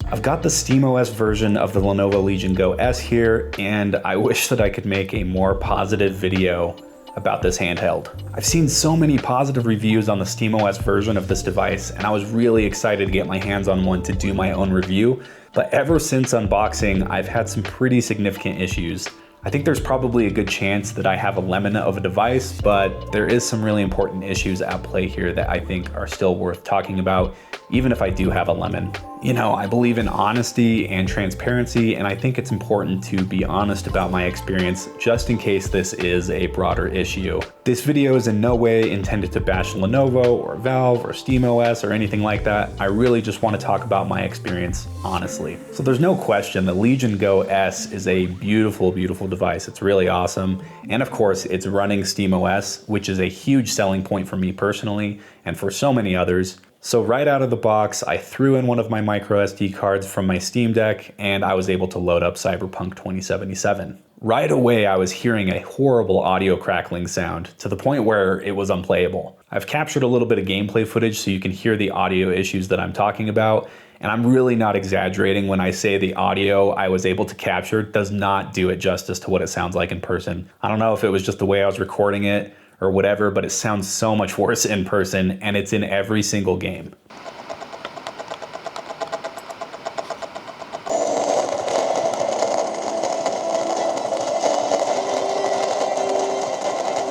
I've got the SteamOS version of the Lenovo Legion Go S here, and I wish that I could make a more positive video about this handheld. I've seen so many positive reviews on the SteamOS version of this device, and I was really excited to get my hands on one to do my own review, but ever since unboxing, I've had some pretty significant issues. I think there's probably a good chance that I have a lemon of a device, but there is some really important issues at play here that I think are still worth talking about, even if I do have a lemon. You know, I believe in honesty and transparency, and I think it's important to be honest about my experience just in case this is a broader issue. This video is in no way intended to bash Lenovo or Valve or SteamOS or anything like that. I really just want to talk about my experience honestly. So there's no question the Legion Go S is a beautiful, beautiful device. It's really awesome. And of course, it's running SteamOS, which is a huge selling point for me personally and for so many others. So right out of the box, I threw in one of my micro SD cards from my Steam Deck, and I was able to load up Cyberpunk 2077. Right away, I was hearing a horrible audio crackling sound to the point where it was unplayable. I've captured a little bit of gameplay footage so you can hear the audio issues that I'm talking about, and I'm really not exaggerating when I say the audio I was able to capture does not do it justice to what it sounds like in person. I don't know if it was just the way I was recording it or whatever, but it sounds so much worse in person, and it's in every single game.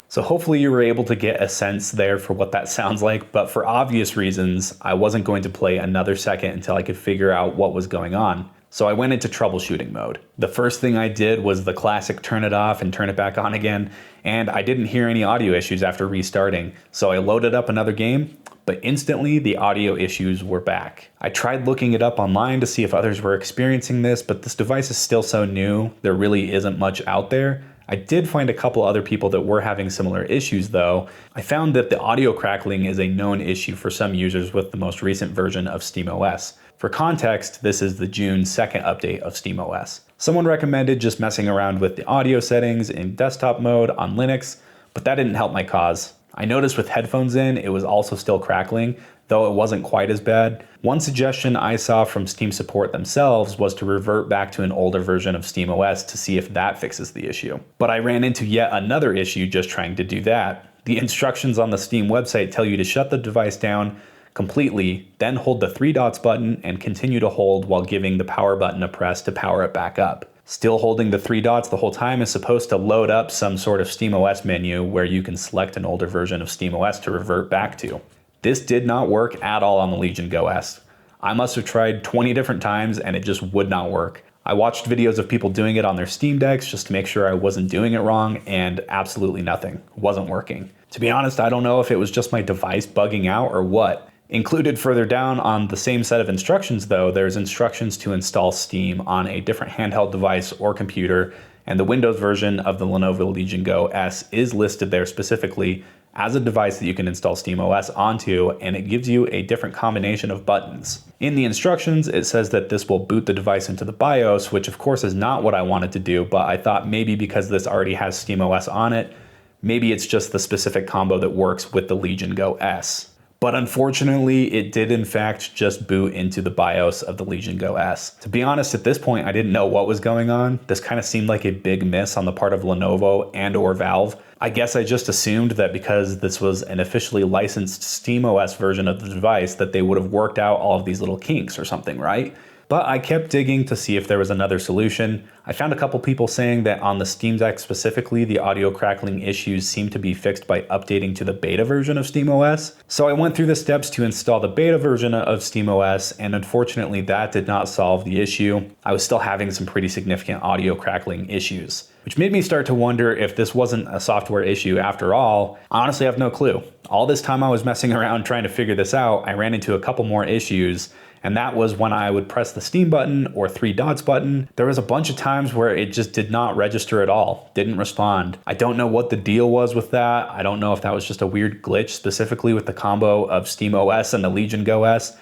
So hopefully you were able to get a sense there for what that sounds like, but for obvious reasons, I wasn't going to play another second until I could figure out what was going on. So I went into troubleshooting mode. The first thing I did was the classic turn it off and turn it back on again, and I didn't hear any audio issues after restarting. So I loaded up another game, but instantly the audio issues were back. I tried looking it up online to see if others were experiencing this, but this device is still so new, there really isn't much out there. I did find a couple other people that were having similar issues though. I found that the audio crackling is a known issue for some users with the most recent version of SteamOS. For context, this is the June 2nd update of SteamOS. Someone recommended just messing around with the audio settings in desktop mode on Linux, but that didn't help my cause. I noticed with headphones in, it was also still crackling, though it wasn't quite as bad. One suggestion I saw from Steam support themselves was to revert back to an older version of SteamOS to see if that fixes the issue. But I ran into yet another issue just trying to do that. The instructions on the Steam website tell you to shut the device down completely, then hold the three dots button and continue to hold while giving the power button a press to power it back up. Still holding the three dots the whole time is supposed to load up some sort of SteamOS menu where you can select an older version of SteamOS to revert back to. This did not work at all on the Legion Go S. I must have tried 20 different times and it just would not work. I watched videos of people doing it on their Steam Decks just to make sure I wasn't doing it wrong, and absolutely nothing. Wasn't working. To be honest, I don't know if it was just my device bugging out or what. Included further down on the same set of instructions though, there's instructions to install Steam on a different handheld device or computer, and the Windows version of the Lenovo Legion Go S is listed there specifically as a device that you can install SteamOS onto, and it gives you a different combination of buttons. In the instructions, it says that this will boot the device into the BIOS, which of course is not what I wanted to do, but I thought maybe because this already has SteamOS on it, maybe it's just the specific combo that works with the Legion Go S. But unfortunately, it did in fact just boot into the BIOS of the Legion Go S. To be honest, at this point, I didn't know what was going on. This kind of seemed like a big miss on the part of Lenovo and or Valve. I guess I just assumed that because this was an officially licensed SteamOS version of the device that they would have worked out all of these little kinks or something, right? But I kept digging to see if there was another solution. I found a couple people saying that on the Steam Deck specifically, the audio crackling issues seem to be fixed by updating to the beta version of SteamOS. So I went through the steps to install the beta version of SteamOS, and unfortunately that did not solve the issue. I was still having some pretty significant audio crackling issues, which made me start to wonder if this wasn't a software issue after all. I honestly have no clue. All this time I was messing around trying to figure this out, I ran into a couple more issues, and that was when I would press the Steam button or three dots button. There was a bunch of times where it just did not register at all, didn't respond. I don't know what the deal was with that. I don't know if that was just a weird glitch specifically with the combo of SteamOS and the Legion Go S.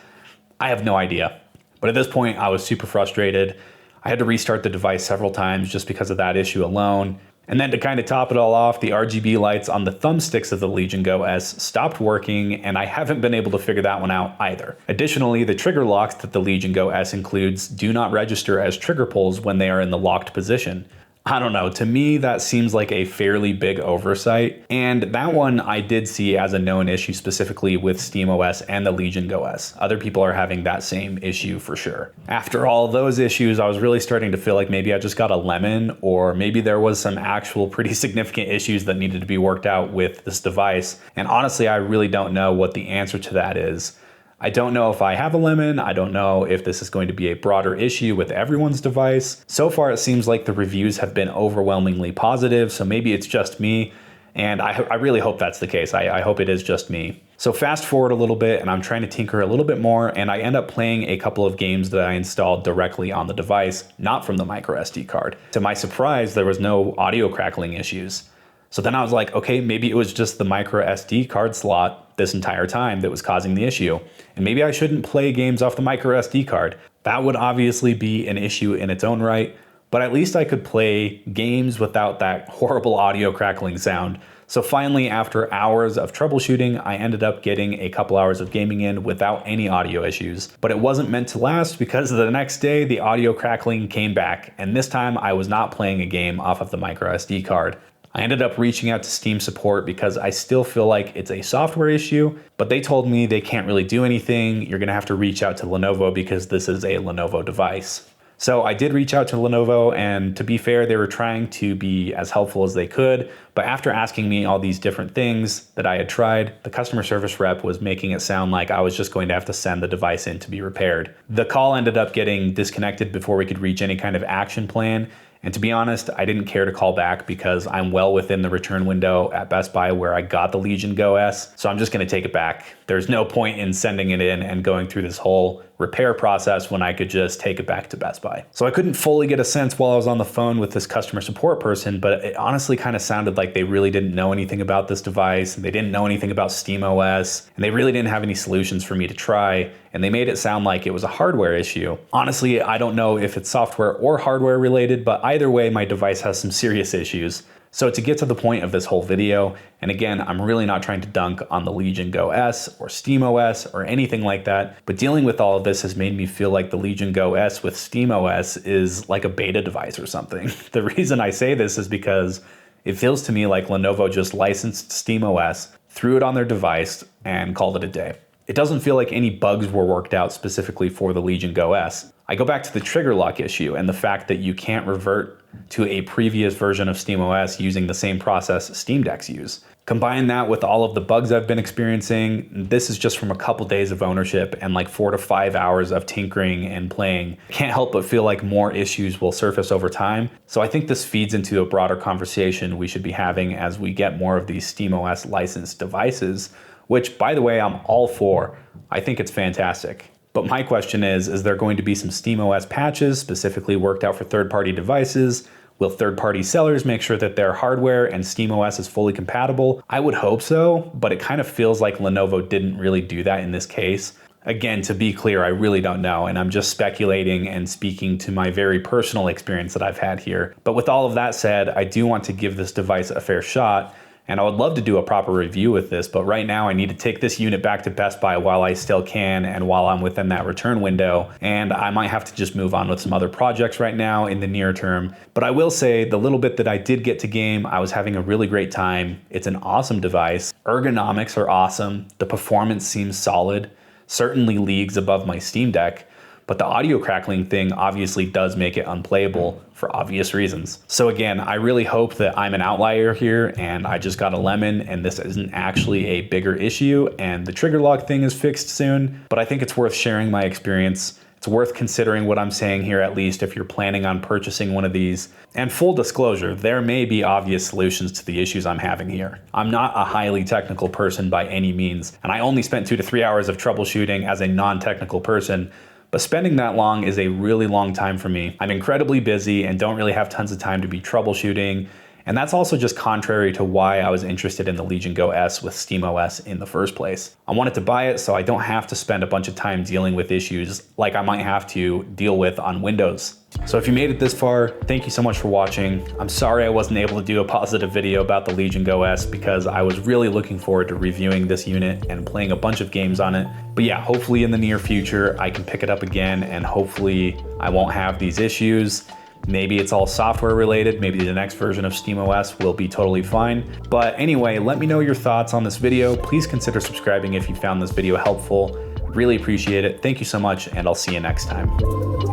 I have no idea. But at this point, I was super frustrated. I had to restart the device several times just because of that issue alone. And then to kind of top it all off, the RGB lights on the thumbsticks of the Legion Go S stopped working, and I haven't been able to figure that one out either. Additionally, the trigger locks that the Legion Go S includes do not register as trigger pulls when they are in the locked position. I don't know, to me that seems like a fairly big oversight, and that one I did see as a known issue specifically with SteamOS and the Legion Go S. Other people are having that same issue for sure. After all those issues, I was really starting to feel like maybe I just got a lemon, or maybe there was some actual pretty significant issues that needed to be worked out with this device, and honestly I really don't know what the answer to that is. I don't know if I have a lemon. I don't know if this is going to be a broader issue with everyone's device. So far, it seems like the reviews have been overwhelmingly positive, so maybe it's just me, and I really hope that's the case. I hope it is just me. So fast forward a little bit, and I'm trying to tinker a little bit more, and I end up playing a couple of games that I installed directly on the device, not from the micro SD card. To my surprise, there was no audio crackling issues. So then I was like, okay, maybe it was just the micro SD card slot this entire time that was causing the issue. And maybe I shouldn't play games off the micro SD card. That would obviously be an issue in its own right, but at least I could play games without that horrible audio crackling sound. So finally, after hours of troubleshooting, I ended up getting a couple hours of gaming in without any audio issues. But it wasn't meant to last, because the next day the audio crackling came back, and this time I was not playing a game off of the micro SD card. I ended up reaching out to Steam support because I still feel like it's a software issue, but they told me they can't really do anything. You're gonna have to reach out to Lenovo because this is a Lenovo device. So I did reach out to Lenovo, and to be fair, they were trying to be as helpful as they could, but after asking me all these different things that I had tried, the customer service rep was making it sound like I was just going to have to send the device in to be repaired. The call ended up getting disconnected before we could reach any kind of action plan. And to be honest, I didn't care to call back because I'm well within the return window at Best Buy where I got the Legion Go S, so I'm just gonna take it back. There's no point in sending it in and going through this whole repair process when I could just take it back to Best Buy. So I couldn't fully get a sense while I was on the phone with this customer support person, but it honestly kind of sounded like they really didn't know anything about this device, and they didn't know anything about SteamOS, and they really didn't have any solutions for me to try, and they made it sound like it was a hardware issue. Honestly, I don't know if it's software or hardware related, but either way, my device has some serious issues. So to get to the point of this whole video, and again, I'm really not trying to dunk on the Legion Go S or SteamOS or anything like that, but dealing with all of this has made me feel like the Legion Go S with SteamOS is like a beta device or something. The reason I say this is because it feels to me like Lenovo just licensed SteamOS, threw it on their device, and called it a day. It doesn't feel like any bugs were worked out specifically for the Legion Go S. I go back to the trigger lock issue and the fact that you can't revert to a previous version of SteamOS using the same process Steam Decks use. Combine that with all of the bugs I've been experiencing, this is just from a couple days of ownership and like 4 to 5 hours of tinkering and playing. Can't help but feel like more issues will surface over time. So I think this feeds into a broader conversation we should be having as we get more of these SteamOS licensed devices, which, by the way, I'm all for. I think it's fantastic. But my question is there going to be some SteamOS patches specifically worked out for third-party devices? Will third-party sellers make sure that their hardware and SteamOS is fully compatible? I would hope so, but it kind of feels like Lenovo didn't really do that in this case. Again, to be clear, I really don't know, and I'm just speculating and speaking to my very personal experience that I've had here. But with all of that said, I do want to give this device a fair shot, and I would love to do a proper review with this, but right now I need to take this unit back to Best Buy while I still can and while I'm within that return window, and I might have to just move on with some other projects right now in the near term. But I will say the little bit that I did get to game, I was having a really great time. It's an awesome device. Ergonomics are awesome. The performance seems solid, certainly leagues above my Steam Deck. But the audio crackling thing obviously does make it unplayable for obvious reasons. So again, I really hope that I'm an outlier here and I just got a lemon and this isn't actually a bigger issue and the trigger lock thing is fixed soon. But I think it's worth sharing my experience. It's worth considering what I'm saying here, at least if you're planning on purchasing one of these. And full disclosure, there may be obvious solutions to the issues I'm having here. I'm not a highly technical person by any means, and I only spent 2 to 3 hours of troubleshooting as a non-technical person. But spending that long is a really long time for me. I'm incredibly busy and don't really have tons of time to be troubleshooting. And that's also just contrary to why I was interested in the Legion Go S with SteamOS in the first place. I wanted to buy it so I don't have to spend a bunch of time dealing with issues like I might have to deal with on Windows. So if you made it this far, thank you so much for watching. I'm sorry I wasn't able to do a positive video about the Legion Go S because I was really looking forward to reviewing this unit and playing a bunch of games on it. But yeah, hopefully in the near future, I can pick it up again and hopefully I won't have these issues. Maybe it's all software related. Maybe the next version of SteamOS will be totally fine. But anyway, let me know your thoughts on this video. Please consider subscribing if you found this video helpful. Really appreciate it. Thank you so much, and I'll see you next time.